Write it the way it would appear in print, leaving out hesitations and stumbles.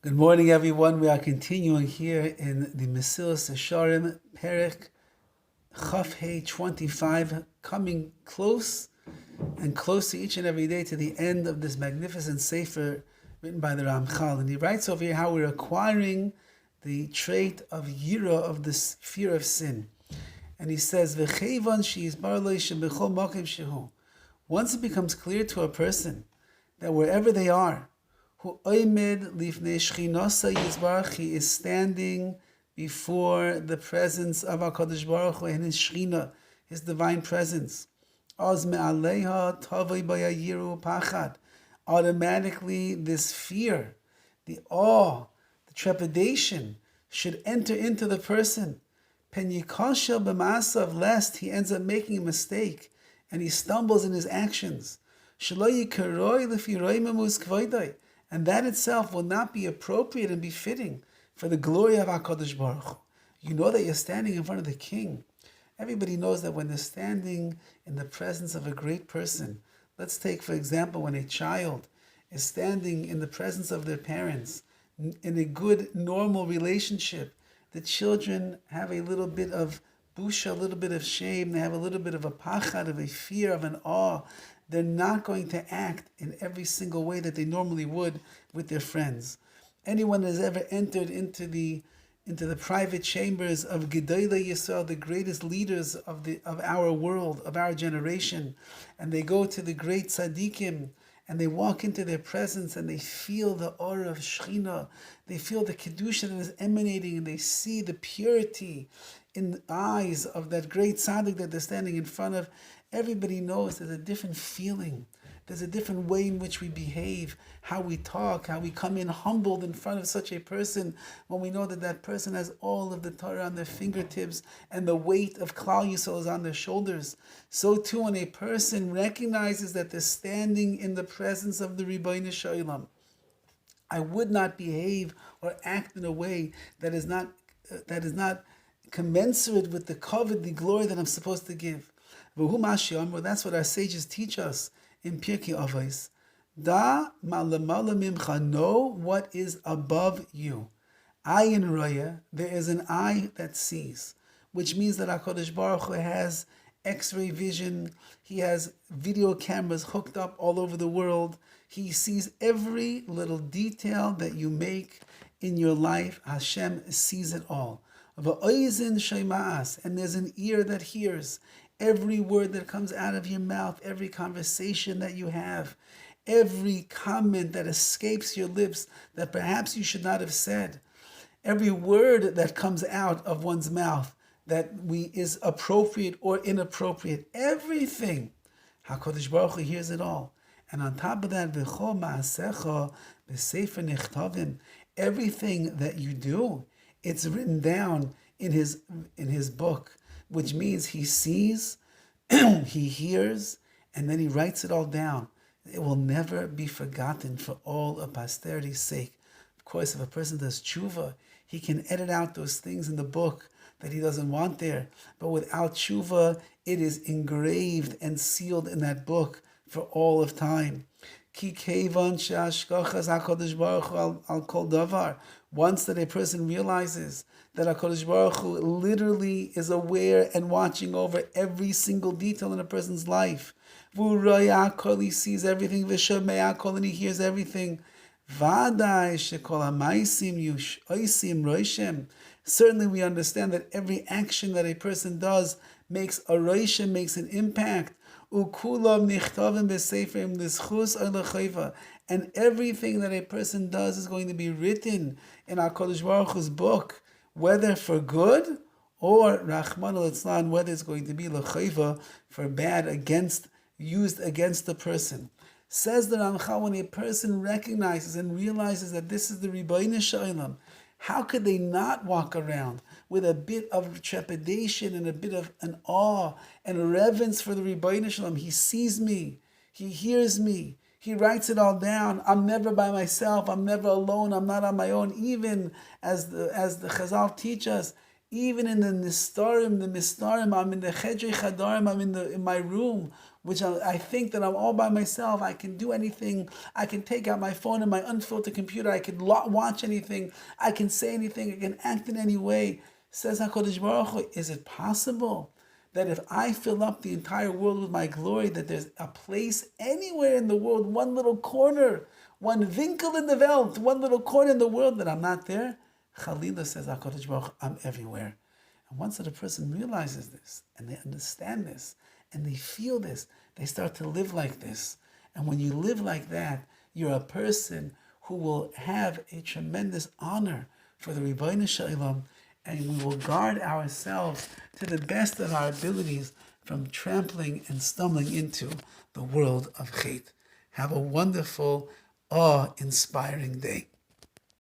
Good morning, everyone. We are continuing here in the Mesillas Yesharim, Perek Chaf 25, coming close and closer each and every day to the end of this magnificent sefer written by the Ramchal. And he writes over here how we're acquiring the trait of yira, of this fear of sin. And he says, "V'cheivan she'yizbar lo shebechol makom shehu." Once it becomes clear to a person that wherever they are, he is standing before the presence of HaKadosh Baruch Hu and his Shechina, his divine presence. Automatically this fear, the awe, the trepidation should enter into the person. Lest he ends up making a mistake and he stumbles in his actions. And that itself will not be appropriate and befitting for the glory of HaKadosh Baruch Hu. You know that you're standing in front of the king. Everybody knows that when they're standing in the presence of a great person, let's take, for example, when a child is standing in the presence of their parents, in a good, normal relationship, the children have a little bit of busha, a little bit of shame, they have a little bit of a pachad, of a fear, of an awe. They're not going to act in every single way that they normally would with their friends. Anyone that has ever entered into the private chambers of Gedolei Yisrael, the greatest leaders of our world, of our generation, and they go to the great tzaddikim, and they walk into their presence, and they feel the aura of Shechina, they feel the kedusha that is emanating, and they see the purity in the eyes of that great tzaddik that they're standing in front of. Everybody knows there's a different feeling. There's a different way in which we behave, how we talk, how we come in humbled in front of such a person when we know that that person has all of the Torah on their fingertips and the weight of Klal Yisrael is on their shoulders. So too when a person recognizes that they're standing in the presence of the Ribbono Shel Olam, I would not behave or act in a way that is not commensurate with the kavod, the glory that I'm supposed to give. Well, that's what our sages teach us in Pirkei Avos. Da malamala mimcha, know what is above you. Ayin roya, there is an eye that sees, which means that HaKadosh Baruch Hu has X-ray vision. He has video cameras hooked up all over the world. He sees every little detail that you make in your life. Hashem sees it all. And there's an ear that hears every word that comes out of your mouth, every conversation that you have, every comment that escapes your lips that perhaps you should not have said, every word that comes out of one's mouth that is appropriate or inappropriate, everything. HaKadosh Baruch Hu hears it all. And on top of that, v'chol ma'asecha b'sefer nichtavim, everything that you do, it's written down in his book, which means he sees, he hears, and then he writes it all down. It will never be forgotten for all of posterity's sake. Of course, if a person does tshuva, he can edit out those things in the book that he doesn't want there. But without tshuva, it is engraved and sealed in that book for all of time. Ki kevan she'ashkochas HaKadosh Baruch Hu al kol davar. Once that a person realizes that HaKadosh Baruch Hu literally is aware and watching over every single detail in a person's life. V'uraya kol, he sees everything. V'shomea kol, and he hears everything. V'adai shekol ha'maisim oisim roishem. Certainly we understand that every action that a person does makes a roishem, makes an impact. Ukulam nichtavim b'seferim l'schus or l'chayva. And everything that a person does is going to be written in HaKadosh Baruch Hu's book, whether for good or Rahman al-Islan, whether it's going to be l'chayva, for bad, used against the person. Says the Ramchal, when a person recognizes and realizes that this is the Ribbono Shel Olam, how could they not walk around with a bit of trepidation and a bit of an awe and a reverence for the Ribbono Shel Olam? He sees me, he hears me, he writes it all down. I'm never by myself, I'm never alone, I'm not on my own. Even as the Chazal teach us, even in the Mistarim, I'm in the Chedrei Chadarim, I'm in my room. which I think that I'm all by myself. I can do anything. I can take out my phone and my unfiltered computer. I can watch anything. I can say anything. I can act in any way. Says HaKadosh Baruch Hu, is it possible that if I fill up the entire world with my glory, that there's a place anywhere in the world, one little corner, one winkel in the Welt, one little corner in the world that I'm not there? Chalila, says HaKadosh Baruch Hu, I'm everywhere. And once that a person realizes this, and they understand this, and they feel this, they start to live like this. And when you live like that, you're a person who will have a tremendous honor for the Ribbono Shel Olam, and we will guard ourselves to the best of our abilities from trampling and stumbling into the world of Chet. Have a wonderful, awe-inspiring day.